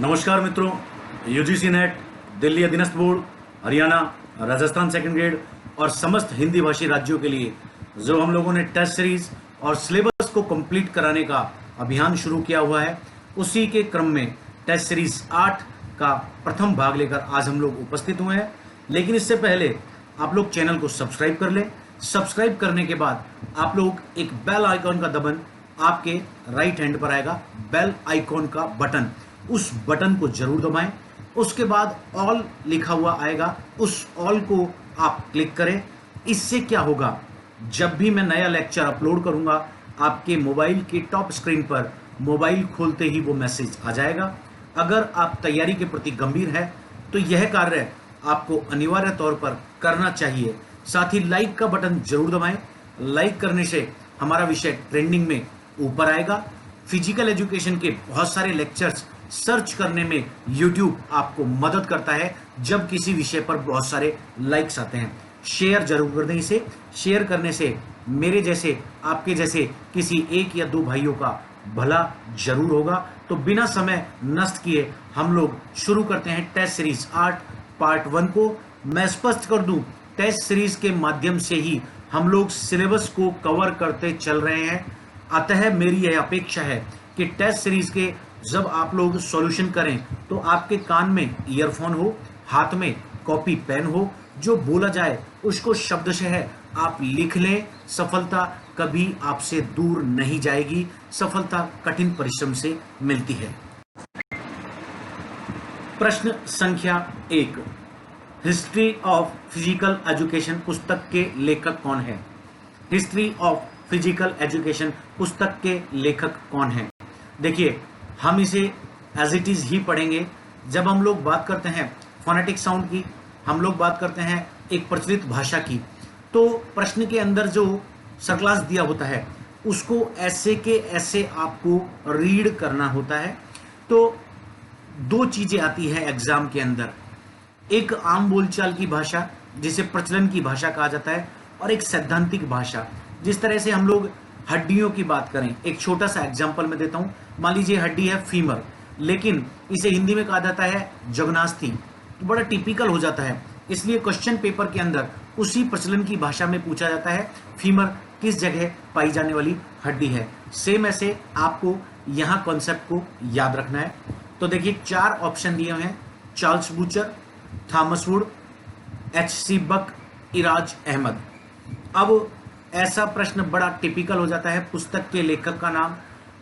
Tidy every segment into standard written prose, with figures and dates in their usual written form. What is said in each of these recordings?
नमस्कार मित्रों, UGC net, Delhi अधीनस्थ board, Haryana, Rajasthan second grade और समस्त हिंदी भाषी राज्यों के लिए जो हम लोगों ने टेस्ट सीरीज और सिलेबस को कंप्लीट कराने का अभियान शुरू किया हुआ है, उसी के क्रम में टेस्ट सीरीज 8 का प्रथम भाग लेकर आज हम लोग उपस्थित हुए हैं। लेकिन इससे पहले आप लोग चैनल को सब्सक्राइब कर लें। सब्सक्राइब करने के बाद आप लोग एक बेल आइकॉन का दबन आपके राइट हैंड पर आएगा, बेल आइकॉन का बटन, उस बटन को जरूर दबाएं। उसके बाद ऑल लिखा हुआ आएगा, उस ऑल को आप क्लिक करें। इससे क्या होगा, जब भी मैं नया लेक्चर अपलोड करूंगा आपके मोबाइल की टॉप स्क्रीन पर मोबाइल खोलते ही वो मैसेज आ जाएगा। अगर आप तैयारी के प्रति गंभीर है तो यह कार्य आपको अनिवार्य तौर पर करना चाहिए। साथ ही लाइक का बटन जरूर दबाएं। लाइक करने से हमारा विषय ट्रेंडिंग में ऊपर आएगा। फिजिकल एजुकेशन के बहुत सारे लेक्चर्स सर्च करने में YouTube आपको मदद करता है जब किसी विषय पर बहुत सारे लाइक्स आते हैं। शेयर जरूर कर दें। इसे शेयर करने से मेरे जैसे, आपके जैसे किसी एक या दो भाइयों का भला जरूर होगा। तो बिना समय नष्ट किए हम लोग शुरू करते हैं टेस्ट सीरीज 8 पार्ट 1 को। मैं स्पष्ट कर दूं, टेस्ट सीरीज के माध्यम से ही हम लोग सिलेबस को कवर करते चल रहे हैं। अतः मेरी यह अपेक्षा है कि टेस्ट सीरीज के जब आप लोग सॉल्यूशन करें तो आपके कान में ईयरफोन हो, हाथ में कॉपी पेन हो, जो बोला जाए उसको शब्दशः आप लिख लें। सफलता कभी आपसे दूर नहीं जाएगी। सफलता कठिन परिश्रम से मिलती है। प्रश्न संख्या 1, हिस्ट्री ऑफ फिजिकल एजुकेशन पुस्तक के लेखक कौन है? हिस्ट्री ऑफ फिजिकल एजुकेशन पुस्तक के लेखक कौन है? देखिए, हम इसे एज इट इज ही पढ़ेंगे। जब हम लोग बात करते हैं फोनेटिक साउंड की, हम लोग बात करते हैं एक प्रचलित भाषा की, तो प्रश्न के अंदर जो सरक्लास दिया होता है उसको ऐसे के ऐसे आपको रीड करना होता है। तो दो चीजें आती है एग्जाम के अंदर, एक आम बोलचाल की भाषा जिसे प्रचलन की भाषा कहा जाता है, और एक सैद्धांतिक भाषा। जिस तरह से हम लोग हड्डियों की बात करें, एक छोटा सा एग्जांपल मैं देता हूं। मान लीजिए हड्डी है फीमर, लेकिन इसे हिंदी में कहा जाता है जगनास्थी, तो बड़ा टिपिकल हो जाता है। इसलिए क्वेश्चन पेपर के अंदर उसी प्रचलन की भाषा में पूछा जाता है फीमर किस जगह पाई जाने वाली हड्डी है। सेम ऐसे आपको यहाँ कॉन्सेप्ट को याद रखना है। तो देखिए 4 ऑप्शन दिए हुए हैं, Charles butcher, Thomas would, H.C. Buck, Ira's Ahmad. अब ऐसा प्रश्न बड़ा टिपिकल हो जाता है, पुस्तक के लेखक का नाम।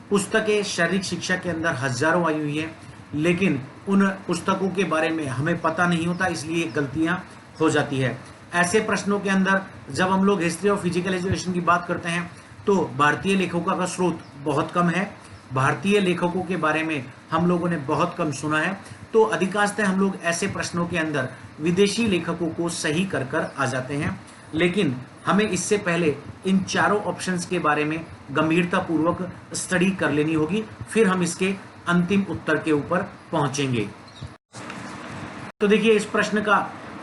पुस्तकें शारीरिक शिक्षा के अंदर हजारों आई हुई है, लेकिन उन पुस्तकों के बारे में हमें पता नहीं होता, इसलिए गलतियां हो जाती है। ऐसे प्रश्नों के अंदर जब हम लोग हिस्ट्री ऑफ फिजिकल एजुकेशन की बात करते हैं तो भारतीय लेखकों का स्रोत बहुत कम है। भारतीय लेखकों के बारे में हम लोगों ने बहुत कम सुना है। तो अधिकांशतः हम लोग ऐसे प्रश्नों के अंदर विदेशी लेखकों को सही कर कर आ जाते हैं। लेकिन हमें इससे पहले इन चारों ऑप्शंस के बारे में गंभीरतापूर्वक स्टडी कर लेनी होगी, फिर हम इसके अंतिम उत्तर के ऊपर पहुंचेंगे। तो देखिए, इस प्रश्न का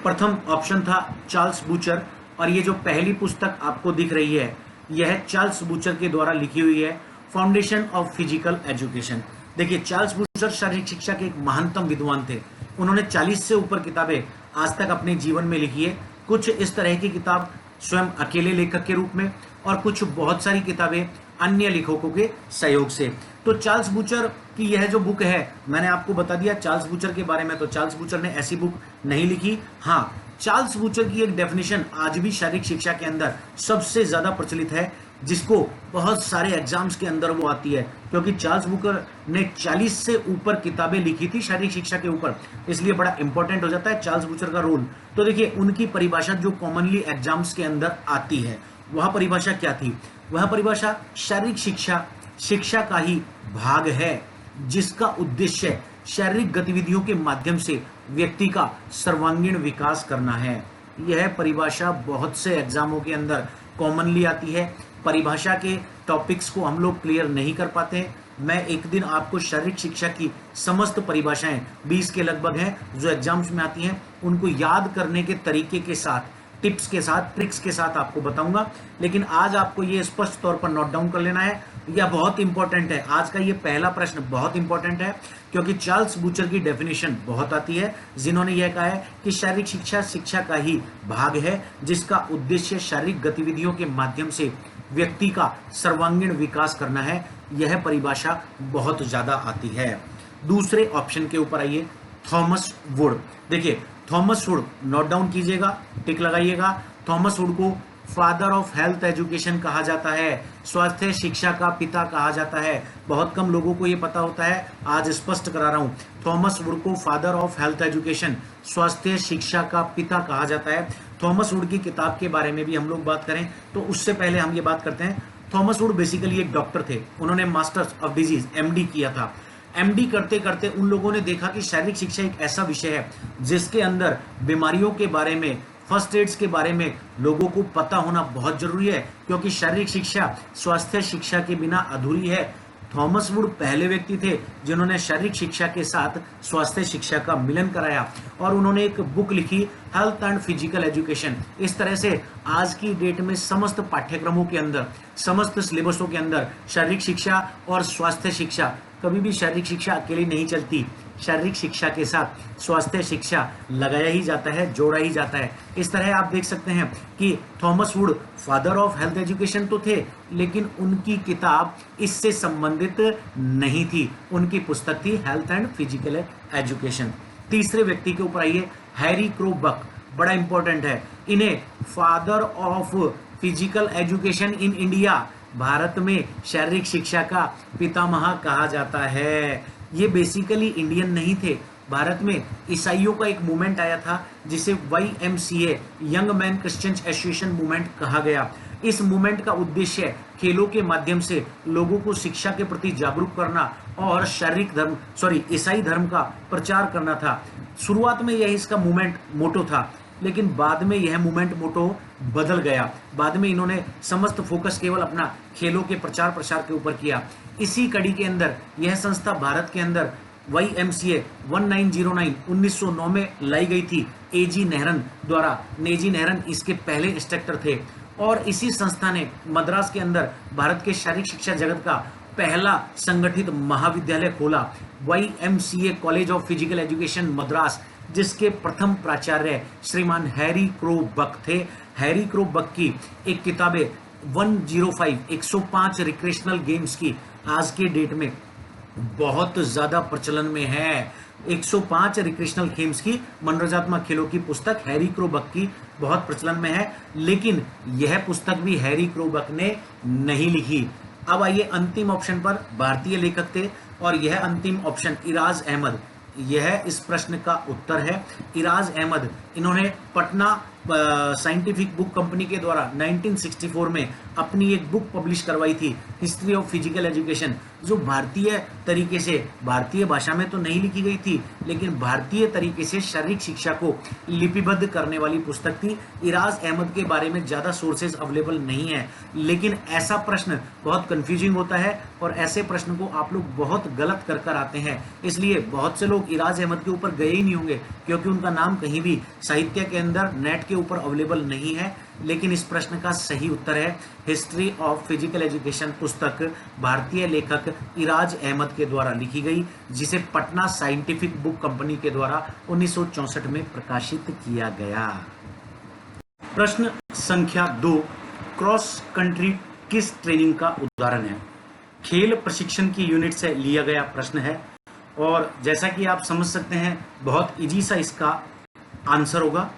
प्रथम ऑप्शन था चार्ल्स बूचर, और ये जो पहली पुस्तक आपको दिख रही है यह चार्ल्स बूचर के द्वारा लिखी हुई है, फाउंडेशन ऑफ फिजिकल एजुकेशन। देखिए, चार्ल्स बूचर शारीरिक शिक्षा के एक महानतम विद्वान थे। उन्होंने 40 से ऊपर किताबें आज तक अपने जीवन में लिखी है। कुछ इस तरह की किताब स्वयं अकेले लेखक के रूप में, और कुछ बहुत सारी किताबें अन्य लेखकों के सहयोग से। तो चार्ल्स बूचर की यह जो बुक है, मैंने आपको बता दिया चार्ल्स बूचर के बारे में, तो चार्ल्स बूचर ने ऐसी बुक नहीं लिखी। हाँ, चार्ल्स बूचर की एक डेफिनेशन आज भी शारीरिक शिक्षा के अंदर सबसे ज्यादा प्रचलित है, जिसको बहुत सारे एग्जाम्स के अंदर वो आती है, क्योंकि चार्ल्स बूचर ने 40 से ऊपर किताबें लिखी थी शारीरिक शिक्षा के ऊपर, इसलिए बड़ा इंपॉर्टेंट हो जाता है चार्ल्स बूचर का रोल। तो देखिए, उनकी परिभाषा जो कॉमनली एग्जाम्स के अंदर आती है, वह परिभाषा क्या थी? वह परिभाषा शारीरिक शिक्षा शिक्षा का ही भाग है, जिसका उद्देश्य शारीरिक गतिविधियों के माध्यम से व्यक्ति का सर्वांगीण विकास करना है। यह परिभाषा बहुत से एग्जामों के अंदर कॉमनली आती है। परिभाषा के टॉपिक्स को हम लोग क्लियर नहीं कर पाते। मैं एक दिन आपको शारीरिक शिक्षा की समस्त परिभाषाएं 20 के लगभग हैं जो एग्जाम्स में आती हैं, उनको याद करने के तरीके के साथ, टिप्स के साथ, ट्रिक्स के साथ आपको बताऊंगा। लेकिन आज आपको ये स्पष्ट तौर पर नोट डाउन कर लेना है, यह बहुत इंपॉर्टेंट है। आज का ये पहला प्रश्न बहुत इंपॉर्टेंट है, क्योंकि चार्ल्स बूचर की डेफिनेशन बहुत आती है, जिन्होंने यह कहा है कि शारीरिक शिक्षा शिक्षा का ही भाग है जिसका उद्देश्य शारीरिक गतिविधियों के माध्यम से व्यक्ति का सर्वांगीण विकास करना है। यह परिभाषा बहुत ज्यादा आती है। दूसरे ऑप्शन के ऊपर आइए, थॉमस वुड। देखिए, थॉमस वुड नोट डाउन कीजिएगा, टिक लगाइएगा। थॉमस वुड को फादर ऑफ हेल्थ एजुकेशन कहा जाता है, स्वास्थ्य शिक्षा का पिता कहा जाता है। बहुत कम लोगों को यह पता होता है, आज स्पष्ट करा रहा हूं। थॉमस वुड को फादर ऑफ हेल्थ एजुकेशन, स्वास्थ्य शिक्षा का पिता कहा जाता है। थॉमस वुड की किताब के बारे में भी हम लोग बात करें तो उससे पहले हम ये बात करते हैं, थॉमस वुड बेसिकली एक डॉक्टर थे। उन्होंने मास्टर्स ऑफ डिजीज एमडी किया था। एमडी करते करते उन लोगों ने देखा कि शारीरिक शिक्षा एक ऐसा विषय है जिसके अंदर बीमारियों के बारे में, फर्स्ट एड्स के बारे में लोगों को पता होना बहुत जरूरी है, क्योंकि शारीरिक शिक्षा स्वास्थ्य शिक्षा के बिना अधूरी है। थॉमस वुड पहले व्यक्ति थे जिन्होंने शारीरिक शिक्षा के साथ स्वास्थ्य शिक्षा का मिलन कराया, और उन्होंने एक बुक लिखी, हेल्थ एंड फिजिकल एजुकेशन। इस तरह से आज की डेट में समस्त पाठ्यक्रमों के अंदर, समस्त सिलेबसों के अंदर शारीरिक शिक्षा और स्वास्थ्य शिक्षा, कभी भी शारीरिक शिक्षा अकेली नहीं चलती, शारीरिक शिक्षा के साथ स्वास्थ्य शिक्षा लगाया ही जाता है, जोड़ा ही जाता है। इस तरह आप देख सकते हैं कि Thomas would father of health education तो थे, लेकिन उनकी किताब इससे संबंधित नहीं थी। उनकी पुस्तक थी हेल्थ एंड फिजिकल एजुकेशन। तीसरे व्यक्ति के ऊपर आइए, हैरी क्रो बक, बड़ा इंपॉर्टेंट है। इन्हें father of physical education in India, Bharat में शारीरिक शिक्षा का पितामह कहा जाता है। ये बेसिकली इंडियन नहीं थे। भारत में ईसाइयों का एक मूवमेंट आया था जिसे YMCA, young man Christian association movement कहा गया। इस मूवमेंट का उद्देश्य खेलों के माध्यम से लोगों को शिक्षा के प्रति जागरूक करना और ईसाई धर्म का प्रचार करना था। शुरुआत में यह इसका मूवमेंट मोटो था, लेकिन बाद में यह मूवमेंट मोटो बदल गया। बाद में इन्होंने समस्त फोकस केवल अपना खेलों के प्रचार प्रसार के ऊपर किया। इसी कड़ी के अंदर यह संस्था भारत के अंदर YMCA 1909 1909 में लाई गई थी, एजी नेहरन द्वारा। नेजी नेहरन इसके पहले इंस्ट्रक्टर थे, और इसी संस्था ने मद्रास के अंदर भारत के शारीरिक शिक्षा जगत का पहला संगठित महाविद्यालय खोला, YMCA college of physical education Madras, जिसके प्रथम प्राचार्य श्रीमान हैरी क्रो बक थे। हैरी क्रो बक की एक किताब है 105 रिक्रेशनल गेम्स की, आज के डेट में बहुत ज्यादा प्रचलन में है। 105 रिक्रेशनल गेम्स की, मनोरंजनात्मक खेलों की पुस्तक हैरी क्रो बक की बहुत प्रचलन में है, लेकिन यह पुस्तक भी हैरी क्रो बक ने नहीं लिखी। अब आइए अंतिम ऑप्शन पर, भारतीय लेखक थे, और यह अंतिम ऑप्शन इराज अहमद, यह इस प्रश्न का उत्तर है। इराज अहमद, इन्होंने पटना साइंटिफिक बुक कंपनी के द्वारा 1964 में अपनी एक बुक पब्लिश करवाई थी, हिस्ट्री ऑफ फिजिकल एजुकेशन, जो भारतीय तरीके से, भारतीय भाषा में तो नहीं लिखी गई थी, लेकिन भारतीय तरीके से शारीरिक शिक्षा को लिपिबद्ध करने वाली पुस्तक थी। इराज अहमद के बारे में ज़्यादा सोर्सेज अवेलेबल नहीं है, लेकिन ऐसा प्रश्न बहुत कंफ्यूजिंग होता है और ऐसे प्रश्न को आप लोग बहुत गलत कर आते हैं, इसलिए बहुत से लोग इराज अहमद के ऊपर गए ही नहीं होंगे, क्योंकि उनका नाम कहीं भी साहित्य के अंदर नेट के ऊपर अवेलेबल नहीं है। लेकिन इस प्रश्न का सही उत्तर है हिस्ट्री ऑफ फिजिकल एजुकेशन, पुस्तक भारतीय लेखक इराज अहमद के द्वारा लिखी गई, जिसे पटना साइंटिफिक बुक कंपनी के द्वारा 1964 में प्रकाशित किया गया। प्रश्न संख्या 2, क्रॉस कंट्री किस ट्रेनिंग का उदाहरण है? खेल प्रशिक्षण की यूनिट से लिया गया प्रश्न है, और जैसा कि आप समझ सकते हैं बहुत इजी सा इसका आंसर होगा।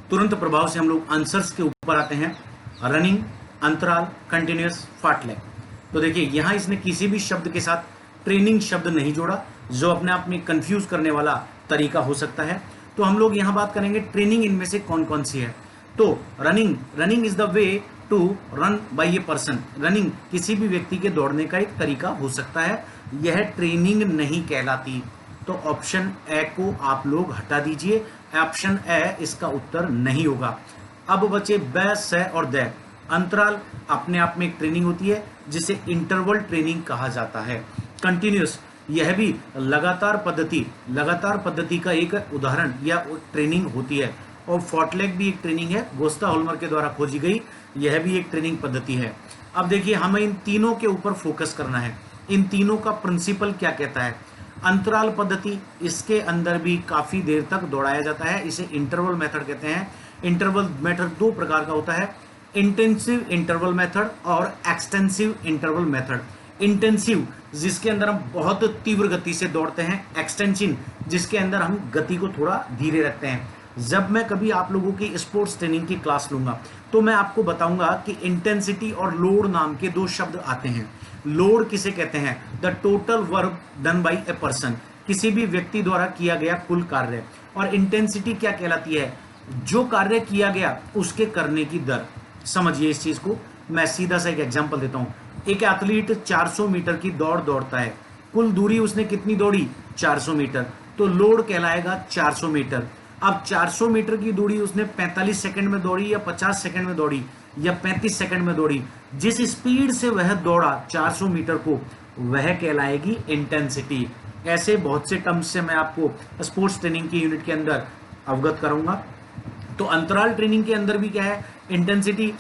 तुरंत प्रभाव से हम लोग आंसर्स के ऊपर आते हैं। रनिंग, अंतराल, कंटिन्यूअस, फार्टलेग। तो देखिए यहाँ इसने किसी भी शब्द के साथ ट्रेनिंग शब्द नहीं जोड़ा, जो अपने आप में कंफ्यूज करने वाला तरीका हो सकता है। तो हम लोग यहाँ बात करेंगे ट्रेनिंग इनमें से कौन कौन सी है। तो running is the way to run by a person. Running किसी भी व्यक्ति के दौड़ने का एक तरीका हो सकता है, यह ट्रेनिंग नहीं कहलाती। तो ऑप्शन ए को आप लोग हटा दीजिए, ऑप्शन ए इसका उत्तर नहीं होगा। अब बचे ब, स और द। अंतराल अपने आप में एक ट्रेनिंग होती है जिसे इंटरवल ट्रेनिंग कहा जाता है। कंटिन्यूअस, यह भी लगातार पद्धति का एक उदाहरण या ट्रेनिंग होती है। और फॉर्टलेग भी एक ट्रेनिंग है, गोस्ता होल्मर के द्वारा खोजी गई, यह भी एक ट्रेनिंग पद्धति है। अब देखिए हमें इन तीनों के ऊपर फोकस करना है। इन तीनों का प्रिंसिपल क्या कहता है? अंतराल पद्धति, इसके अंदर भी काफी देर तक दौड़ाया जाता है, इसे इंटरवल मेथड कहते हैं। इंटरवल मेथड दो प्रकार का होता है, इंटेंसिव इंटरवल मेथड और एक्सटेंसिव इंटरवल मेथड। इंटेंसिव जिसके अंदर हम बहुत तीव्र गति से दौड़ते हैं, एक्सटेंसिव जिसके अंदर हम गति को थोड़ा धीरे रखते हैं। जब मैं कभी आप लोगों की स्पोर्ट्स ट्रेनिंग की क्लास लूंगा तो मैं आपको बताऊंगा कि इंटेंसिटी और लोड नाम के दो शब्द आते हैं। लोड किसे कहते हैं? The total work done by a person, किसी भी व्यक्ति द्वारा किया गया कुल कार्य। और इंटेंसिटी क्या कहलाती है? जो कार्य किया गया उसके करने की दर। समझिए इस चीज को, मैं सीधा सा एक एग्जांपल देता हूं। एक एथलीट 400 मीटर की दौड़ दौड़ता है, कुल दूरी उसने कितनी दौड़ी? 400 मीटर, तो लोड कहलाएगा 400 मीटर। अब 400 मीटर की दूरी उसने 45 सेकंड में दौड़ी या 50 सेकंड में दौड़ी या 35 सेकंड में दौड़ी, जिस स्पीड से वह दौड़ा 400 मीटर को, वह कहलाएगी इंटेंसिटी। ऐसे बहुत से टर्म्स से मैं आपको स्पोर्ट्स ट्रेनिंग की यूनिट के अंदर अवगत करूंगा। तो अंतराल ट्रेनिंग के अंदर भी क्या है? इंटेंसिटी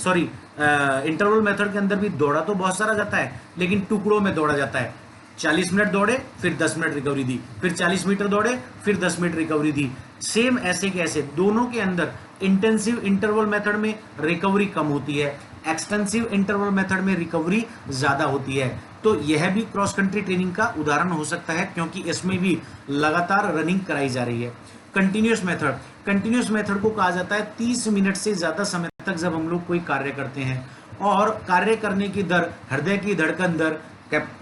इंटरवल मेथड के अंदर भी दौड़ा तो बहुत सारा जाता है, लेकिन टुकड़ों में दौड़ा जाता है। 40 मिनट दौड़े, फिर 10 मिनट रिकवरी दी, फिर 40 मीटर दौड़े, फिर 10 मिनट रिकवरी दी। सेम ऐसे के ऐसे दोनों के अंदर इंटेंसिव इंटरवल मेथड में रिकवरी कम होती है, एक्सटेंसिव इंटरवल मेथड में रिकवरी ज्यादा होती है। तो यह भी क्रॉस कंट्री ट्रेनिंग का उदाहरण हो सकता है, क्योंकि इसमें भी लगातार रनिंग कराई जा रही है। कंटिन्यूअस मेथड, कंटिन्यूअस मेथड को कहा जाता है 30 मिनट से ज्यादा समय तक जब हम लोग कोई कार्य करते हैं और कार्य करने की दर हृदय की धड़कन दर,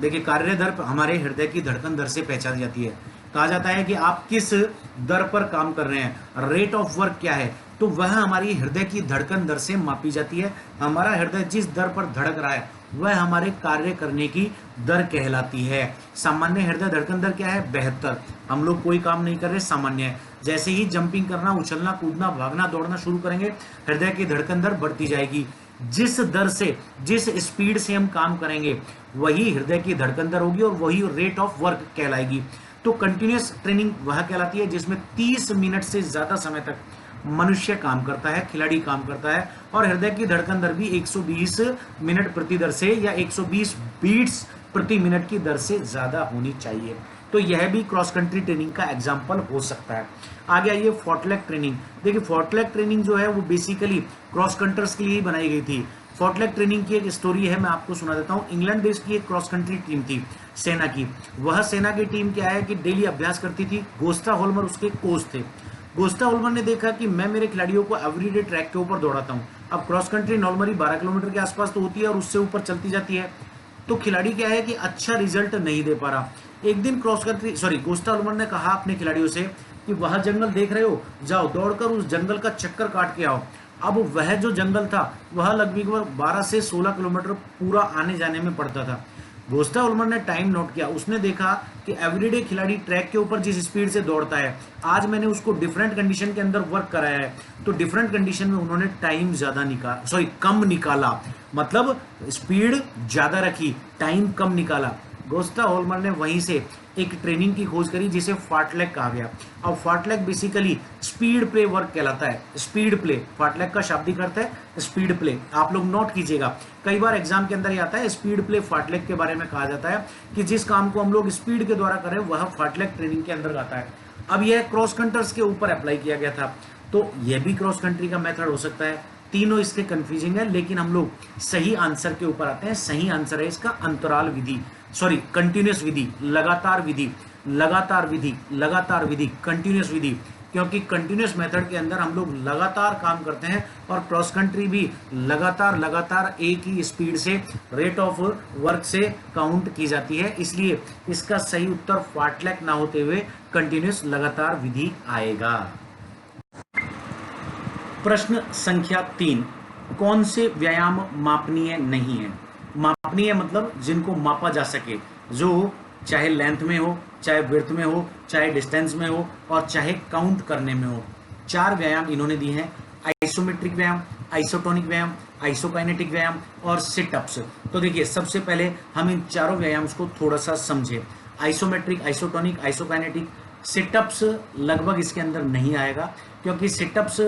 देखिए कार्य दर हमारे हृदय की धड़कन दर से पहचानी जाती है। कहा जाता है कि आप किस दर पर काम कर रहे हैं, रेट ऑफ वर्क क्या है, तो वह हमारी हृदय की धड़कन दर से मापी जाती है। हमारा हृदय जिस दर पर धड़क रहा है वह हमारे कार्य करने की दर कहलाती है। सामान्य हृदय धड़कन दर क्या है? 72। हम लोग कोई काम नहीं कर रहे, सामान्य है। जैसे ही जंपिंग करना, उछलना, कूदना, भागना, दौड़ना शुरू करेंगे, हृदय की धड़कन दर बढ़ती जाएगी। जिस दर से, जिस स्पीड से हम काम करेंगे वही हृदय की धड़कन दर होगी और वही रेट ऑफ वर्क कहलाएगी। तो कंटिन्यूअस ट्रेनिंग वह कहलाती है जिसमें 30 मिनट से ज्यादा समय तक मनुष्य काम करता है, खिलाड़ी काम करता है, और हृदय की धड़कन दर भी 120 मिनट प्रति दर से या 120 बीट्स प्रति मिनट की दर से ज्यादा होनी चाहिए। तो यह भी क्रॉस कंट्री ट्रेनिंग का एग्जाम्पल हो सकता है। आगे आइए फॉर्टलेग ट्रेनिंग। देखिए फॉर्टलेग ट्रेनिंग जो है वो बेसिकली क्रॉस कंट्रीज के लिए ही बनाई गई थी। फॉर्टलेग ट्रेनिंग की एक स्टोरी है, मैं आपको सुना देता हूँ। इंग्लैंड देश की एक क्रॉस कंट्री टीम थी सेना की। वह सेना की टीम क्या है कि डेली अभ्यास करती थी। गोस्टा होल्मर उसके कोच थे। गोस्टा होल्मर ने देखा कि मैं मेरे खिलाड़ियों को एवरीडे ट्रैक के ऊपर दौड़ाता हूँ। अब क्रॉस कंट्री नॉर्मली 12 किलोमीटर के आसपास तो होती है और उससे ऊपर चलती जाती है, तो खिलाड़ी क्या है कि अच्छा रिजल्ट नहीं दे पा रहा। एक दिन गोस्टा होल्मर ने कहा अपने खिलाड़ियों से कि वह जंगल देख रहे हो, जाओ दौड़कर उस जंगल का चक्कर काट के आओ। अब वह जो जंगल था वह लगभग 12 से 16 किलोमीटर पूरा आने जाने में पड़ता था। गोस्टा होल्मर ने टाइम नोट किया, उसने देखा कि एवरीडे खिलाड़ी ट्रैक के ऊपर जिस स्पीड से दौड़ता है, आज मैंने उसको डिफरेंट कंडीशन के अंदर वर्क कराया है, तो डिफरेंट कंडीशन में उन्होंने टाइम कम निकाला, मतलब स्पीड ज्यादा रखी, टाइम कम निकाला। गोस्टा होल्मर ने वहीं से एक ट्रेनिंग की खोज करी जिसे फार्टलेग कहा गया। अब फार्टलेग बेसिकली स्पीड प्ले वर्क कहलाता है। स्पीड प्ले, फार्टलेग का शाब्दिक अर्थ है स्पीड प्ले। आप लोग नोट कीजिएगा, कई बार एग्जाम के अंदर ही आता है। स्पीड प्ले फार्टलेग के बारे में कहा जाता है कि जिस काम को हम लोग स्पीड के द्वारा करें वह फार्टलेग ट्रेनिंग के अंदर आता है। अब यह क्रॉस कंट्रीज के ऊपर अप्लाई किया गया था, तो यह भी क्रॉस कंट्री का मेथड हो सकता है। तीनों इसके कंफ्यूजिंग है, लेकिन हम लोग सही आंसर के ऊपर आते हैं। सही आंसर है इसका अंतराल विधि, कंटिन्यूअस विधि, लगातार विधि, लगातार विधि, लगातार विधि, कंटिन्यूअस विधि। क्योंकि कंटिन्यूअस मेथड के अंदर हम लोग लगातार काम करते हैं और क्रॉस कंट्री भी लगातार एक ही स्पीड से, रेट ऑफ वर्क से काउंट की जाती है। इसलिए इसका सही उत्तर फार्टलेग ना होते हुए कंटिन्यूअस लगातार विधि आएगा। प्रश्न संख्या 3, कौन से व्यायाम मापनीय नहीं है? मापनीय मतलब जिनको मापा जा सके, जो चाहे लेंथ में हो, चाहे विड्थ में हो, चाहे डिस्टेंस में हो और चाहे काउंट करने में हो। 4 व्यायाम इन्होंने दिए हैं, आइसोमेट्रिक व्यायाम, आइसोटोनिक व्यायाम, आइसोकाइनेटिक व्यायाम और सिटअप्स। तो देखिए सबसे पहले हम इन चारों व्यायाम को थोड़ा सा समझे। आइसोमेट्रिक, आइसोटोनिक, आइसोकाइनेटिक सिटअप्स लगभग इसके अंदर नहीं आएगा, क्योंकि सिटअप्स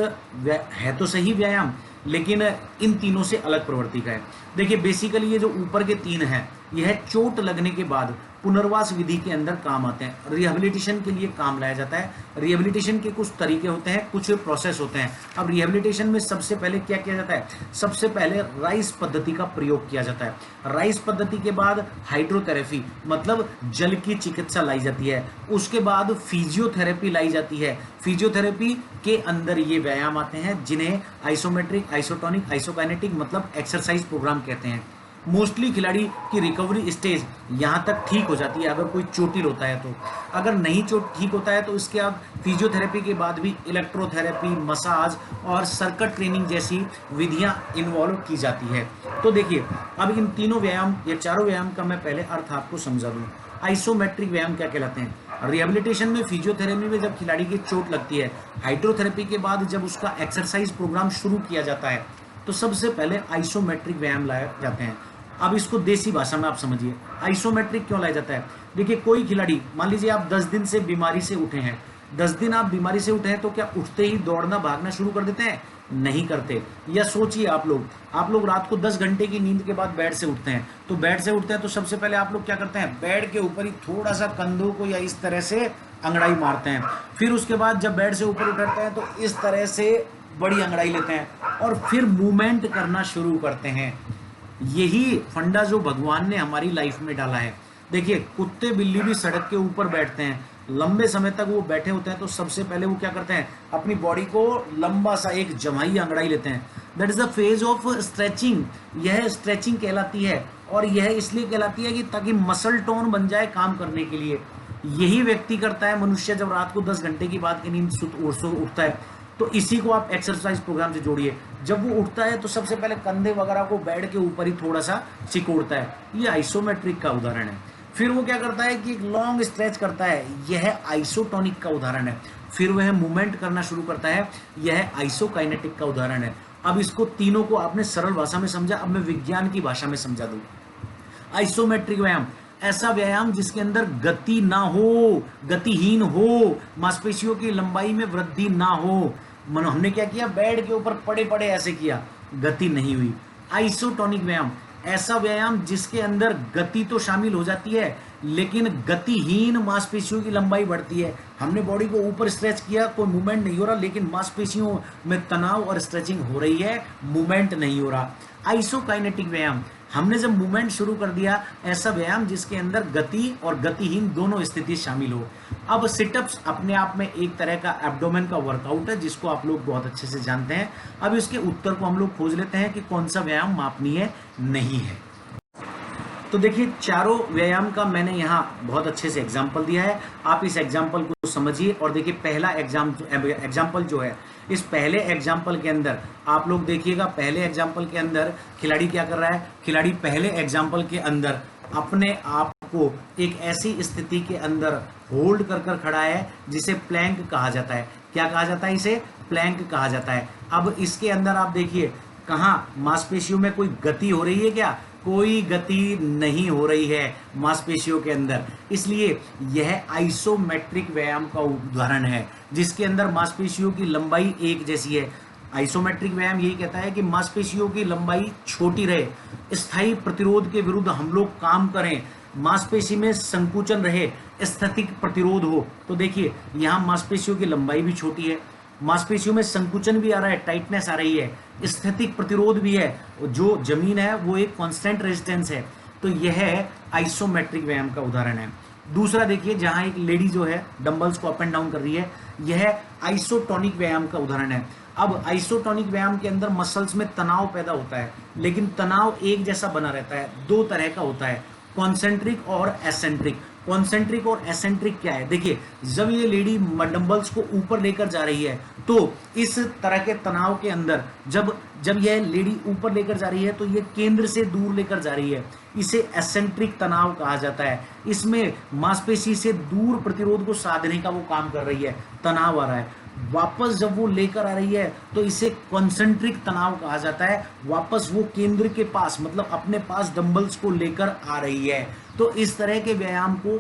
है तो सही व्यायाम, लेकिन इन तीनों से अलग प्रवृत्ति का है। देखिए बेसिकली ये जो ऊपर के तीन हैं, यह चोट लगने के बाद पुनर्वास विधि के अंदर काम आते हैं, रिहेबिलिटेशन के लिए काम लाया जाता है। रिहेबिलिटेशन के कुछ तरीके होते हैं, कुछ प्रोसेस होते हैं। अब रिहेबिलिटेशन में सबसे पहले क्या किया जाता है? सबसे पहले राइस पद्धति का प्रयोग किया जाता है। राइस पद्धति के बाद हाइड्रोथेरेपी मतलब जल की चिकित्सा लाई जाती है। उसके बाद फिजियोथेरेपी लाई जाती है। फिजियोथेरेपी के अंदर ये व्यायाम आते हैं जिन्हें आइसोमेट्रिक, आइसोटोनिक, आइसोकाइनेटिक मतलब एक्सरसाइज प्रोग्राम कहते हैं। मोस्टली खिलाड़ी की रिकवरी स्टेज यहाँ तक ठीक हो जाती है अगर कोई चोटिल होता है तो। अगर नहीं ठीक होता है तो इसके बाद फिजियोथेरेपी के बाद भी इलेक्ट्रोथेरेपी, मसाज और सर्किट ट्रेनिंग जैसी विधियां इन्वॉल्व की जाती है। तो देखिए अब इन तीनों व्यायाम या चारों व्यायाम का मैं पहले अर्थ आपको समझा दूँ। आइसोमेट्रिक व्यायाम क्या कहलाते हैं? रिहेबिलिटेशन में, फिजियोथेरेपी में जब खिलाड़ी की चोट लगती है, हाइड्रोथेरेपी के बाद जब उसका एक्सरसाइज प्रोग्राम शुरू किया जाता है, तो सबसे पहले आइसोमेट्रिक व्यायाम लाए जाते हैं। अब इसको देसी भाषा में आप समझिए, आइसोमेट्रिक क्यों लाया जाता है? देखिए कोई खिलाड़ी, मान लीजिए आप 10 दिन से बीमारी से उठे हैं, 10 दिन आप बीमारी से उठे हैं, तो क्या उठते ही दौड़ना भागना शुरू कर देते हैं? नहीं करते। या सोचिए आप लोग रात को 10 घंटे की नींद के बाद बेड से उठते हैं, तो बेड से उठते हैं तो सबसे पहले आप लोग क्या करते हैं? बेड के ऊपर ही थोड़ा सा कंधों को या इस तरह से अंगड़ाई मारते हैं। फिर उसके बाद जब बेड से ऊपर उठते हैं तो इस तरह से बड़ी अंगड़ाई लेते हैं और फिर मूवमेंट करना शुरू करते हैं। यही फंडा जो भगवान ने हमारी लाइफ में डाला है। देखिए कुत्ते बिल्ली भी सड़क के ऊपर बैठते हैं, लंबे समय तक वो बैठे होते हैं, तो सबसे पहले वो क्या करते हैं? अपनी बॉडी को लंबा सा एक जमाई अंगड़ाई लेते हैं। That is the phase of stretching. यह स्ट्रेचिंग कहलाती है, और यह इसलिए कहलाती है कि ताकि मसल टोन बन जाए काम करने के लिए। यही व्यक्ति करता है मनुष्य जब रात को 10 घंटे की बाद की नींद उठता है। तो इसी को आप एक्सरसाइज प्रोग्राम से जोड़िए। जब वो उठता है तो सबसे पहले कंधे वगैरह को बेड के ऊपर ही थोड़ा सा सिकोड़ता है। ये आइसोमेट्रिक का उदाहरण है। फिर वो क्या करता है कि एक लॉन्ग स्ट्रेच करता है, यह आइसोटोनिक का उदाहरण है। फिर वह मूवमेंट करना शुरू करता है, यह आइसोकाइनेटिक का उदाहरण है। अब इसको तीनों को आपने सरल भाषा में समझा, अब मैं विज्ञान की भाषा में समझा दूं। आइसोमेट्रिक व्यायाम ऐसा व्यायाम जिसके अंदर गति ना हो, गतिहीन हो, मांसपेशियों की लंबाई में वृद्धि ना हो। हमने क्या किया? बेड के ऊपर पड़े पड़े ऐसे किया, गति नहीं हुई। आइसोटोनिक व्यायाम ऐसा व्यायाम जिसके अंदर गति तो शामिल हो जाती है, लेकिन गतिहीन मांसपेशियों की लंबाई बढ़ती है। हमने बॉडी को ऊपर स्ट्रेच किया, कोई मूवमेंट नहीं हो रहा, लेकिन मांसपेशियों में तनाव और स्ट्रेचिंग हो रही है, मूवमेंट नहीं हो रहा। आइसोकाइनेटिक व्यायाम, हमने जब मूवमेंट शुरू कर दिया, ऐसा व्यायाम जिसके अंदर गति और गतिहीन दोनों स्थिति शामिल हो। अब सिटअप्स अपने आप में एक तरह का एब्डोमेन का वर्कआउट है, जिसको आप लोग बहुत अच्छे से जानते हैं। अब इसके उत्तर को हम लोग खोज लेते हैं कि कौन सा व्यायाम मापनीय नहीं है। तो देखिए चारों व्यायाम का मैंने यहाँ बहुत अच्छे से एग्जाम्पल दिया है, आप इस एग्जाम्पल को समझिए। और देखिए पहला एग्जाम्पल जो है, इस पहले एग्जाम्पल के अंदर आप लोग देखिएगा, पहले एग्जाम्पल के अंदर खिलाड़ी क्या कर रहा है? खिलाड़ी पहले एग्जाम्पल के अंदर अपने आप को एक ऐसी स्थिति के अंदर होल्ड कर कर खड़ा है जिसे प्लैंक कहा जाता है। क्या कहा जाता है? इसे प्लैंक कहा जाता है। अब इसके अंदर आप देखिए, कहाँ मांसपेशियों में कोई गति हो रही है? क्या कोई गति नहीं हो रही है मांसपेशियों के अंदर। इसलिए यह आइसोमेट्रिक व्यायाम का उदाहरण है, जिसके अंदर मांसपेशियों की लंबाई एक जैसी है। आइसोमेट्रिक व्यायाम यही कहता है कि मांसपेशियों की लंबाई छोटी रहे, स्थायी प्रतिरोध के विरुद्ध हम लोग काम करें, मांसपेशी में संकुचन रहे, स्थैतिक प्रतिरोध हो। तो देखिए यहाँ मांसपेशियों की लंबाई भी छोटी है, मांसपेशियों में संकुचन भी आ रहा है, टाइटनेस आ रही है, स्थैतिक प्रतिरोध भी है, जो जमीन है वो एक कांस्टेंट रेजिस्टेंस है। तो यह आइसोमेट्रिक व्यायाम का उदाहरण है। दूसरा देखिए, जहां एक लेडी जो है डंबल्स को अप एंड डाउन कर रही है, यह आइसोटोनिक व्यायाम का उदाहरण है। अब आइसोटोनिक व्यायाम के अंदर मसल्स में तनाव पैदा होता है, लेकिन तनाव एक जैसा बना रहता है, दो तरह का होता है, कॉन्सेंट्रिक और एसेंट्रिक। कॉन्सेंट्रिक और एसेंट्रिक क्या है? देखिए जब ये लेडी डंबल्स को ऊपर लेकर जा रही है, तो इस तरह के तनाव के अंदर जब यह लेडी ऊपर लेकर जा रही है तो ये केंद्र से दूर लेकर जा रही है, इसे एसेंट्रिक तनाव कहा जाता है। इसमें मांसपेशी से दूर प्रतिरोध को साधने का वो काम कर रही है, तनाव आ रहा है। वापस जब वो लेकर आ रही है तो इसे कॉन्सेंट्रिक तनाव कहा जाता है, वापस वो केंद्र के पास, मतलब अपने पास डंबल्स को लेकर आ रही है। तो इस तरह के व्यायाम को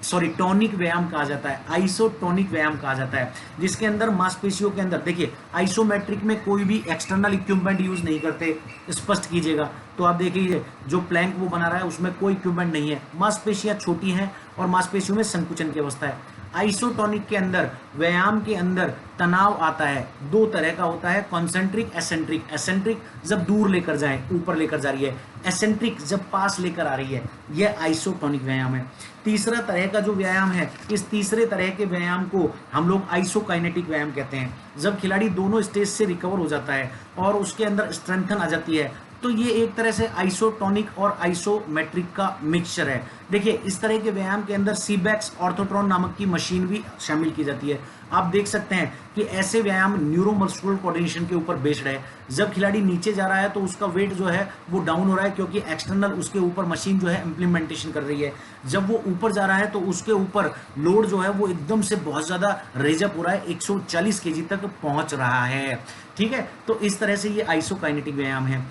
सॉरी टॉनिक व्यायाम कहा जाता है, आइसोटोनिक व्यायाम कहा जाता है, जिसके अंदर मांसपेशियों के अंदर, देखिए आइसोमेट्रिक में कोई भी एक्सटर्नल इक्विपमेंट यूज नहीं करते, स्पष्ट कीजिएगा। तो आप देखिए जो प्लैंक वो बना रहा है उसमें कोई इक्विपमेंट नहीं है, मांसपेशियां छोटी हैं और मांसपेशियों में संकुचन की अवस्था है। आइसोटोनिक के अंदर व्यायाम के अंदर तनाव आता है, दो तरह का होता है, कॉन्सेंट्रिक एसेंट्रिक। एसेंट्रिक जब दूर लेकर जाए, ऊपर लेकर जा रही है, एसेंट्रिक जब पास लेकर आ रही है, यह आइसोटोनिक व्यायाम है। तीसरा तरह का जो व्यायाम है, इस तीसरे तरह के व्यायाम को हम लोग आइसोकाइनेटिक व्यायाम कहते हैं। जब खिलाड़ी दोनों स्टेज से रिकवर हो जाता है और उसके अंदर स्ट्रेंथन आ जाती है, तो ये एक तरह से आइसोटोनिक और आइसोमेट्रिक का मिक्सचर है। देखिए इस तरह के व्यायाम के अंदर सीबैक्स ऑर्थोट्रॉन नामक की मशीन भी शामिल की जाती है। आप देख सकते हैं कि ऐसे व्यायाम न्यूरोमस्कुलर कोऑर्डिनेशन के ऊपर बेस्ड है। जब खिलाड़ी नीचे जा रहा है तो उसका वेट जो है वो डाउन हो रहा है, क्योंकि एक्सटर्नल उसके ऊपर मशीन जो है इम्प्लीमेंटेशन कर रही है। जब वो ऊपर जा रहा है तो उसके ऊपर लोड जो है वो एकदम से बहुत ज़्यादा रेजअप हो रहा है, 140 केजी तक पहुंच रहा है। ठीक है, तो इस तरह से ये आइसोकाइनेटिक व्यायाम है।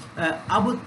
अब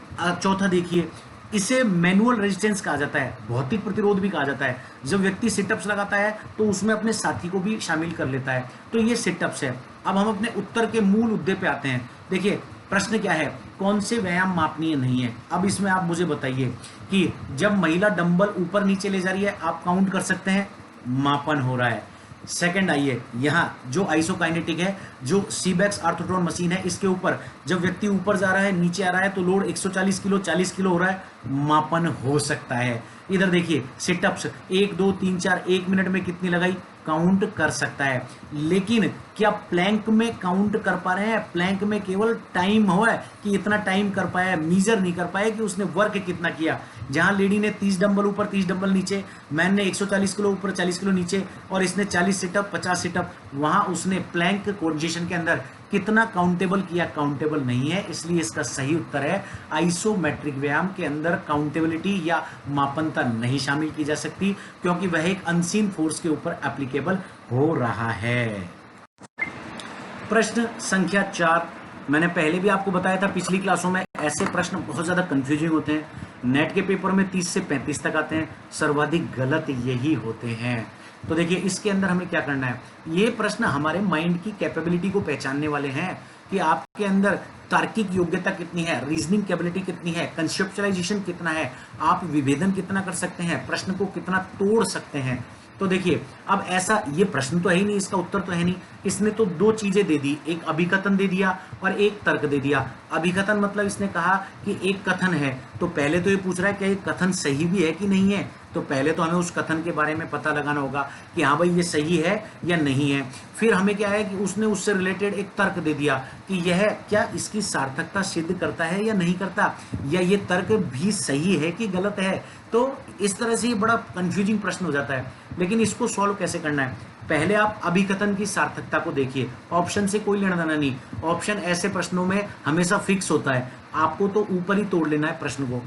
चौथा देखिए, इसे मैनुअल रेजिस्टेंस कहा जाता है, भौतिक प्रतिरोध भी कहा जाता है। जब व्यक्ति सिटअप्स लगाता है तो उसमें अपने साथी को भी शामिल कर लेता है, तो ये सिटअप्स है। अब हम अपने उत्तर के मूल मुद्दे पे आते हैं। देखिए प्रश्न क्या है, कौन से व्यायाम मापनीय नहीं है। अब इसमें आप मुझे बताइए कि जब महिला डंबल ऊपर नीचे ले जा रही है, आप काउंट कर सकते हैं, मापन हो रहा है। सेकंड आइए, यहाँ जो आइसोकाइनेटिक है, जो सीबैक्स ऑर्थोट्रॉन मशीन है, इसके ऊपर जब व्यक्ति ऊपर जा रहा है नीचे आ रहा है तो लोड 140 किलो 40 किलो हो रहा है, मापन हो सकता है। इधर देखिए सिटअप्स 1 2 3 4 1 मिनट में कितनी लगाई, काउंट कर सकता है। लेकिन क्या प्लैंक में काउंट कर पा रहे हैं? प्लैंक में केवल टाइम हुआ है कि इतना टाइम कर पाया, मीजर नहीं कर पाया कि उसने वर्क कितना किया। जहां लेडी ने 30 डंबल ऊपर 30 डंबल नीचे, मैन ने 140 किलो ऊपर 40 किलो नीचे और इसने 40 सिटअप 50 सिटअप, वहां उसने प्लैंक कोऑर्डिनेशन के अंदर कितना काउंटेबल किया, काउंटेबल नहीं है। इसलिए इसका सही उत्तर है आइसोमेट्रिक व्यायाम के अंदर काउंटेबिलिटी या मापनता नहीं शामिल की जा सकती, क्योंकि वह एक अनसीन फोर्स के ऊपर एप्लीकेबल हो रहा है। प्रश्न संख्या 4, मैंने पहले भी आपको बताया था पिछली क्लासों में, ऐसे प्रश्न बहुत ज्यादा कंफ्यूजिंग होते हैं। नेट के पेपर में 30 से 35 तक आते हैं, सर्वाधिक गलत यही होते हैं। तो देखिए इसके अंदर हमें क्या करना है, ये प्रश्न हमारे माइंड की कैपेबिलिटी को पहचानने वाले हैं कि आपके अंदर तार्किक योग्यता कितनी है, रीजनिंग कैपेबिलिटी कितनी है, कंसेप्चुअलाइजेशन कितना है, आप विभेदन कितना कर सकते हैं, प्रश्न को कितना तोड़ सकते हैं। तो देखिए अब ऐसा, ये प्रश्न तो है ही नहीं, इसका उत्तर तो है नहीं, इसने तो दो चीजें दे दी, एक अभिकथन दे दिया और एक तर्क दे दिया। अभिकथन मतलब इसने कहा कि एक कथन है, तो पहले तो ये पूछ रहा है कि एक कथन सही भी है कि नहीं है, तो पहले तो हमें उस कथन के बारे में पता लगाना होगा कि हाँ भाई ये सही है या नहीं है। फिर हमें क्या है कि उसने उससे रिलेटेड एक तर्क दे दिया कि यह क्या इसकी सार्थकता सिद्ध करता है या नहीं करता, या ये तर्क भी सही है कि गलत है। तो इस तरह से ये बड़ा कंफ्यूजिंग प्रश्न हो जाता है। लेकिन इसको सॉल्व कैसे करना है, पहले आप अभिकथन की सार्थकता को देखिए, ऑप्शन से कोई लेना देना नहीं। ऑप्शन ऐसे प्रश्नों में हमेशा फिक्स होता है, आपको तो ऊपर ही तोड़ लेना है प्रश्न को।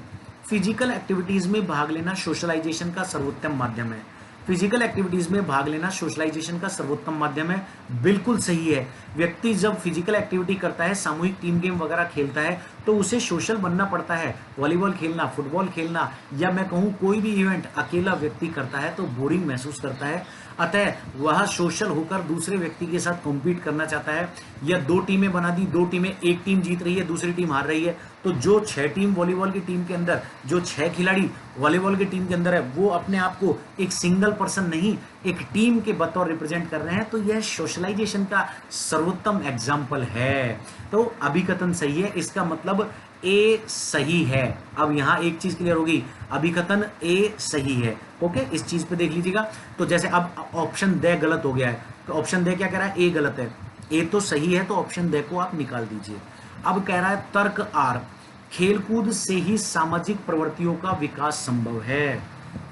फिजिकल एक्टिविटीज में भाग लेना सोशलाइजेशन का सर्वोत्तम माध्यम है। फिजिकल एक्टिविटीज में भाग लेना सोशलाइजेशन का सर्वोत्तम माध्यम है, बिल्कुल सही है। व्यक्ति जब फिजिकल एक्टिविटी करता है, सामूहिक टीम गेम वगैरह खेलता है, तो उसे सोशल बनना पड़ता है। वॉलीबॉल खेलना, फुटबॉल खेलना, या मैं कहूँ कोई भी इवेंट अकेला व्यक्ति करता है तो बोरिंग महसूस करता है। अतः वह सोशल होकर दूसरे व्यक्ति के साथ कॉम्पीट करना चाहता है। या दो टीमें बना दी, दो टीमें, एक टीम जीत रही है दूसरी टीम हार रही है, तो जो 6 टीम वॉलीबॉल की टीम के अंदर, जो 6 खिलाड़ी वॉलीबॉल की टीम के अंदर है, वो अपने आप को एक सिंगल पर्सन नहीं, एक टीम के बतौर रिप्रेजेंट कर रहे हैं, तो यह सोशलाइजेशन का सर्वोत्तम एग्जाम्पल है। तो अभिकथन सही है, इसका मतलब ए सही है। अब यहां एक चीज क्लियर होगी, अभिकथन ए सही है। ओके, इस चीज पे देख लीजिएगा। तो जैसे अब ऑप्शन दे गलत हो गया है, तो ऑप्शन दे क्या कह रहा है, ए गलत है, ए तो सही है, तो ऑप्शन दे को आप निकाल दीजिए। अब कह रहा है तर्क आर, खेलकूद से ही सामाजिक प्रवृत्तियों का विकास संभव है।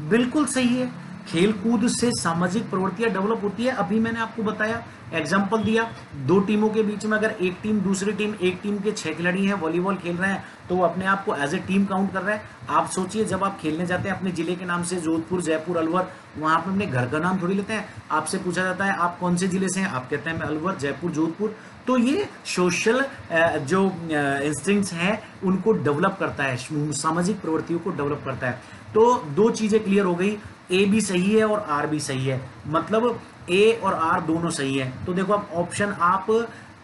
बिल्कुल सही है, खेलकूद से सामाजिक प्रवृत्तियां डेवलप होती है। अभी मैंने आपको बताया, एग्जाम्पल दिया, दो टीमों के बीच में अगर एक टीम दूसरी टीम, एक टीम के 6 खिलाड़ी हैं, वॉलीबॉल खेल रहे हैं, तो वो अपने आप को एज ए टीम काउंट कर रहे हैं। आप सोचिए जब आप खेलने जाते हैं अपने जिले के नाम से, जोधपुर, जयपुर, अलवर, वहां पर अपने घर का नाम थोड़ी लेते हैं। आपसे पूछा जाता है आप कौन से जिले से हैं, आप कहते हैं मैं अलवर, जयपुर, जोधपुर। तो ये सोशल जो इंस्टिंक्ट्स हैं उनको डेवलप करता है, सामाजिक प्रवृत्तियों को डेवलप करता है। तो दो चीजें क्लियर हो गई, ए भी सही है और आर भी सही है, मतलब ए और आर दोनों सही है। तो देखो अब ऑप्शन आप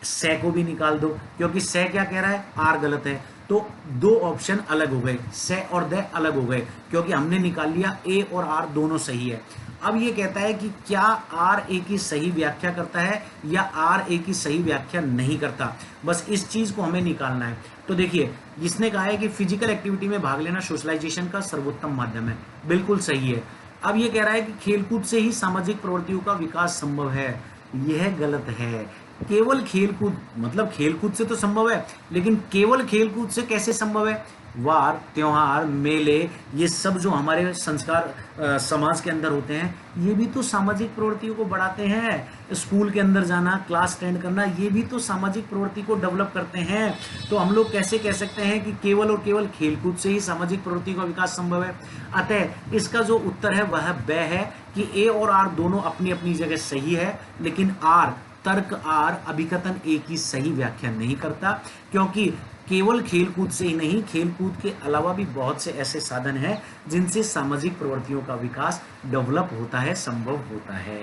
से को भी निकाल दो, क्योंकि से क्या कह रहा है, आर गलत है। तो दो ऑप्शन अलग हो गए, से और द अलग हो गए, क्योंकि हमने निकाल लिया ए और आर दोनों सही है। अब ये कहता है कि क्या आर ए की सही व्याख्या करता है या आर ए की सही व्याख्या नहीं करता, बस इस चीज को हमें निकालना है। तो देखिए, इसने कहा है कि फिजिकल एक्टिविटी में भाग लेना सोशलाइजेशन का सर्वोत्तम माध्यम है, बिल्कुल सही है। अब ये कह रहा है कि खेलकूद से ही सामाजिक प्रवृत्तियों का विकास संभव है, यह गलत है। केवल खेलकूद, मतलब खेलकूद से तो संभव है, लेकिन केवल खेलकूद से कैसे संभव है? वार, त्योहार, मेले, ये सब जो हमारे संस्कार समाज के अंदर होते हैं, ये भी तो सामाजिक प्रवृत्तियों को बढ़ाते हैं। स्कूल के अंदर जाना, क्लास अटेंड करना, ये भी तो सामाजिक प्रवृत्ति को डेवलप करते हैं। तो हम लोग कैसे कह सकते हैं कि केवल और केवल खेलकूद से ही सामाजिक प्रवृत्ति का विकास संभव है? अतः इसका जो उत्तर है वह ब है कि ए और आर दोनों अपनी अपनी जगह सही है, लेकिन आर, तर्क आर अभिकथन ए की सही व्याख्या नहीं करता, क्योंकि केवल खेलकूद से ही नहीं, खेलकूद के अलावा भी बहुत से ऐसे साधन हैं जिनसे सामाजिक प्रवृत्तियों का विकास डेवलप होता है, संभव होता है।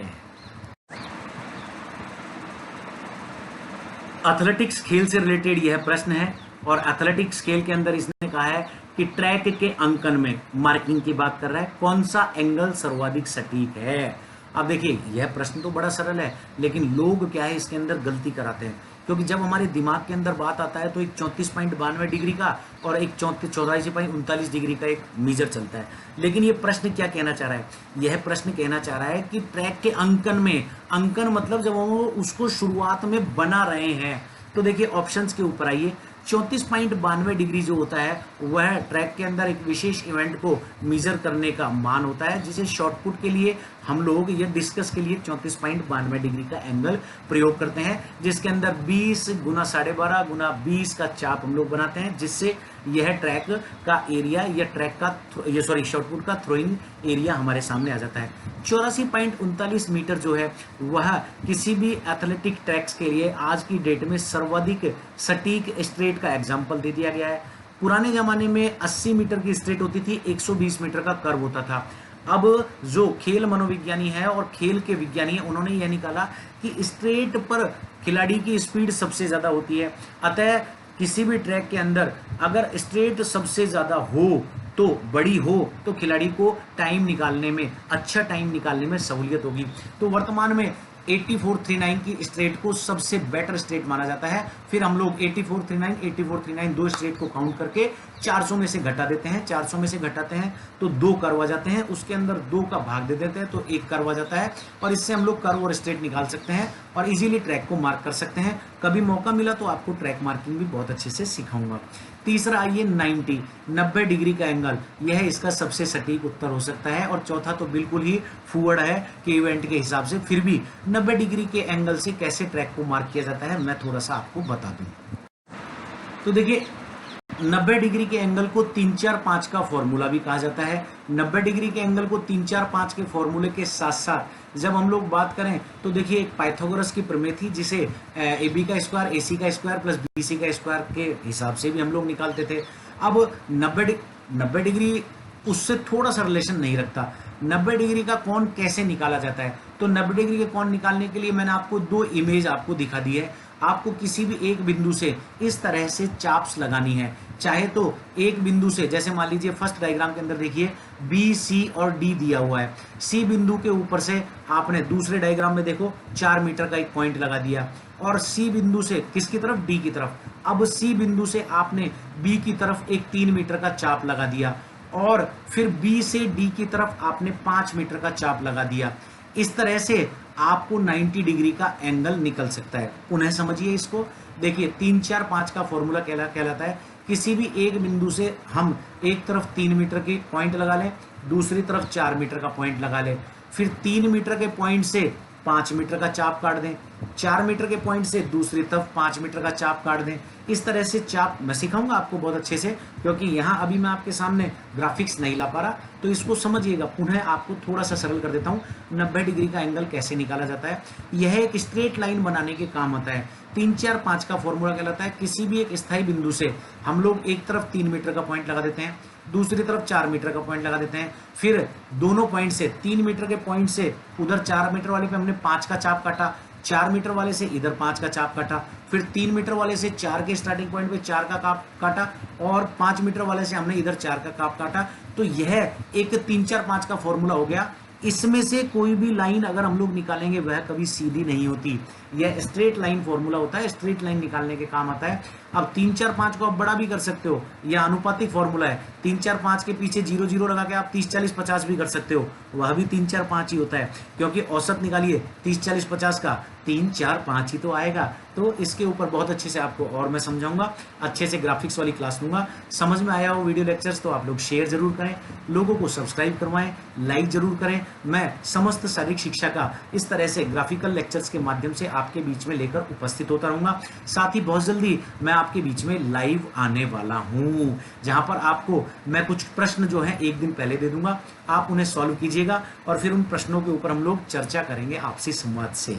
एथलेटिक्स खेल से रिलेटेड यह प्रश्न है, और एथलेटिक्स खेल के अंदर इसने कहा है कि ट्रैक के अंकन में मार्किंग की बात कर रहा है, कौन सा एंगल सर्वाधिक सटीक है। अब देखिए, यह प्रश्न तो बड़ा सरल है, लेकिन लोग क्या है इसके अंदर गलती कराते हैं, क्योंकि जब हमारे दिमाग के अंदर बात आता है तो एक 34.92 डिग्री का और एक 84.39 डिग्री का एक मीजर चलता है। लेकिन ये प्रश्न क्या कहना चाह रहा है? यह प्रश्न कहना चाह रहा है कि ट्रैक के अंकन में, अंकन मतलब जब हम उसको शुरुआत में बना रहे हैं। तो देखिए ऑप्शंस के ऊपर आइए, 34.92 डिग्री जो होता है वह ट्रैक के अंदर एक विशेष इवेंट को मेजर करने का मान होता है, जिसे शॉर्टपुट के लिए हम लोग या डिस्कस के लिए 34.92 डिग्री का एंगल प्रयोग करते हैं, जिसके अंदर 20 गुना 12.5 गुना 20 का चाप हम लोग बनाते हैं, जिससे यह ट्रैक का एरिया या ट्रैक का शॉर्टपुट का थ्रोइंग एरिया हमारे सामने आ जाता है। 84.39 मीटर जो है वह किसी भी एथलेटिक ट्रैक्स के लिए आज की डेट में सर्वाधिक सटीक स्ट्रेट का एग्जाम्पल दे दिया गया है। पुराने जमाने में 80 मीटर की स्ट्रेट होती थी, 120 मीटर का कर्व होता था। अब जो खेल मनोविज्ञानी है और खेल के विज्ञानी है, उन्होंने यह निकाला कि स्ट्रेट पर खिलाड़ी की स्पीड सबसे ज्यादा होती है। अतः किसी भी ट्रैक के अंदर अगर स्ट्रेट सबसे ज्यादा हो, तो बड़ी हो, तो खिलाड़ी को टाइम निकालने में, अच्छा टाइम निकालने में सहूलियत होगी। तो वर्तमान में 8439 की स्ट्रेट को सबसे बेटर स्ट्रेट माना जाता है। फिर हम लोग 8439 दो स्ट्रेट को काउंट करके 400 में से घटा देते हैं, 400 में से घटाते हैं तो 2 कर्व आ जाते हैं, उसके अंदर 2 का भाग दे देते हैं तो 1 कर्व आ जाता है, और इससे हम लोग कर्व और स्ट्रेट निकाल सकते हैं और इजीली ट्रैक को मार्क कर सकते हैं। कभी मौका मिला तो आपको ट्रैक मार्किंग भी बहुत अच्छे से सिखाऊंगा। तीसरा आइए 90 डिग्री का एंगल, यह इसका सबसे सटीक उत्तर हो सकता है, और चौथा तो बिल्कुल ही फुअर्ड है कि इवेंट के हिसाब से। फिर भी 90 डिग्री के एंगल से कैसे ट्रैक को मार्क किया जाता है मैं थोड़ा सा आपको बता दूं। तो देखिए 90 डिग्री के एंगल को 3-4-5 का फॉर्मूला भी कहा जाता है। 90 डिग्री के एंगल को 3-4-5 के फॉर्मूले के साथ साथ जब हम लोग बात करें तो देखिए एक पाइथागोरस की प्रमेय थी, जिसे ए बी का स्क्वायर ए सी का स्क्वायर प्लस बी सी का स्क्वायर के हिसाब से भी हम लोग निकालते थे। अब 90 डिग्री उससे थोड़ा सा रिलेशन नहीं रखता। 90 डिग्री का कोण कैसे निकाला जाता है? तो 90 डिग्री का कोण निकालने के लिए मैंने आपको 2 इमेज आपको दिखा दी है। आपको किसी भी एक बिंदु से इस तरह से चाप्स लगानी है, चाहे तो एक बिंदु से, जैसे मान लीजिए फर्स्ट डायग्राम के अंदर देखिए बी, सी और डी दिया हुआ है। सी बिंदु के ऊपर से आपने दूसरे डायग्राम में देखो 4 मीटर का एक पॉइंट लगा दिया, और सी बिंदु से किसकी तरफ? डी की तरफ। अब सी बिंदु से आपने बी की तरफ एक 3 मीटर का चाप लगा दिया, और फिर बी से डी की तरफ आपने 5 मीटर का चाप लगा दिया। इस तरह से आपको 90 डिग्री का एंगल निकल सकता है। पुनः समझिए इसको, देखिए 3-4-5 का फॉर्मूला कहलाता है किसी भी एक बिंदु से हम एक तरफ 3 मीटर के पॉइंट लगा लें, दूसरी तरफ 4 मीटर का पॉइंट लगा लें, फिर 3 मीटर के पॉइंट से 5 मीटर का चाप काट दें, 4 मीटर के पॉइंट से दूसरी तरफ 5 मीटर का चाप काट दें। इस तरह से चाप मैं सिखाऊंगा आपको बहुत अच्छे से, क्योंकि यहाँ अभी मैं आपके सामने ग्राफिक्स नहीं ला पा रहा, तो इसको समझिएगा। पुनः आपको थोड़ा सा सरल कर देता हूँ, 90 डिग्री का एंगल कैसे निकाला जाता है। यह एक स्ट्रेट लाइन बनाने के काम आता है। 3 4 5 का फॉर्मूला कहलाता है। किसी भी एक स्थायी बिंदु से हम लोग एक तरफ 3 मीटर का पॉइंट लगा देते हैं, दूसरी तरफ 4 मीटर का पॉइंट लगा देते हैं। फिर दोनों पॉइंट से 3 मीटर के पॉइंट से उधर 4 मीटर वाले पे हमने 5 का चाप काटा, 4 मीटर वाले से इधर 5 का चाप काटा, फिर 3 मीटर वाले से 4 के स्टार्टिंग पॉइंट पे 4 का काप काटा, और 5 मीटर वाले से हमने इधर 4 का काप काटा। तो यह एक 3 4 5 का फॉर्मूला हो गया। इसमें से कोई भी लाइन अगर हम लोग निकालेंगे वह कभी सीधी नहीं होती। यह स्ट्रेट लाइन फॉर्मूला होता है, स्ट्रेट लाइन निकालने के काम आता है। अब 3 4 5 को आप बड़ा भी कर सकते हो, यह अनुपातिक फॉर्मूला है। 3 4 5 के पीछे 0 0 लगा के आप 30 40 50 भी कर सकते हो, वह भी 3 4 5 ही होता है, क्योंकि औसत निकालिए 30 40 50 का 3 4 5 ही तो आएगा। तो इसके ऊपर बहुत अच्छे से आपको और मैं समझाऊंगा, अच्छे से ग्राफिक्स वाली क्लास लूंगा। समझ में आया हो वीडियो लेक्चर्स तो आप लोग शेयर जरूर करें, लोगों को सब्सक्राइब करवाएं, लाइक जरूर करें। मैं समस्त शारीरिक शिक्षा का इस तरह से ग्राफिकल लेक्चर्स के माध्यम से आपके बीच में लेकर उपस्थित होता रहूंगा। साथ ही बहुत जल्दी मैं आपके बीच में लाइव आने वाला हूं, जहां पर आपको मैं कुछ प्रश्न जो है एक दिन पहले दे दूंगा, आप उन्हें सॉल्व कीजिएगा और फिर उन प्रश्नों के ऊपर हम लोग चर्चा करेंगे आपसी संवाद से।